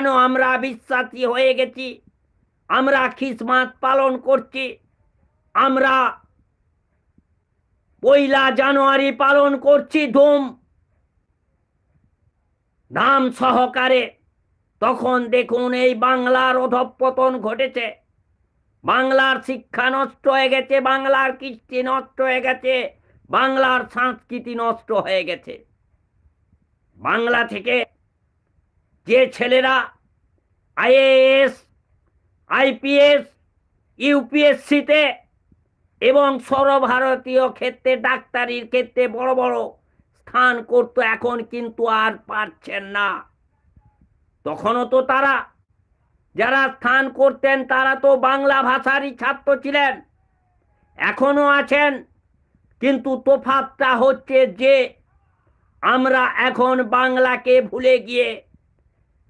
কেন আমরা বিশ্বাসী হয়ে গেছি? আমরা খ্রিসমাস পালন করছি, আমরা 1 জানুয়ারি পালন করছি ধাম সহকারে। তখন দেখুন এই বাংলার অধঃপতন ঘটেছে, বাংলার শিক্ষা নষ্ট হয়ে গেছে, বাংলার কৃষ্টি নষ্ট হয়ে গেছে, বাংলার সংস্কৃতি নষ্ট হয়ে গেছে। বাংলা থেকে যে ছেলেরা আইএএস, আইপিএস, ইউপিএসসিতে এবং সর্বভারতীয় ক্ষেত্রে ডাক্তারির ক্ষেত্রে বড় বড় স্থান করতো, এখন কিন্তু আর পারছেন না। তখনও তো তারা যারা স্থান করতেন তারা তো বাংলা ভাষারই ছাত্র ছিলেন, এখনো আছেন। কিন্তু তফাৎটা হচ্ছে যে আমরা এখন বাংলাকে ভুলে গিয়ে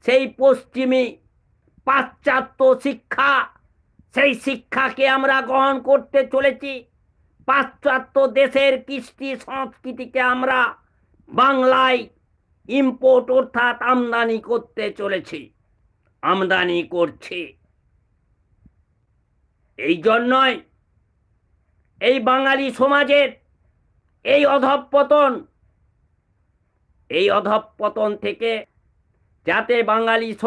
সেই পশ্চিমী পাশ্চাত্য শিক্ষা, সেই শিক্ষাকে আমরা গ্রহণ করতে চলেছি। পাশ্চাত্য দেশের কৃষ্টি সংস্কৃতিকে আমরা বাংলায় ইম্পোর্ট অর্থাৎ আমদানি করতে চলেছি, আমদানি করছি। এই জন্যই এই বাঙালি সমাজের এই অধঃপতন থেকে যাতে বাঙালি সমাজ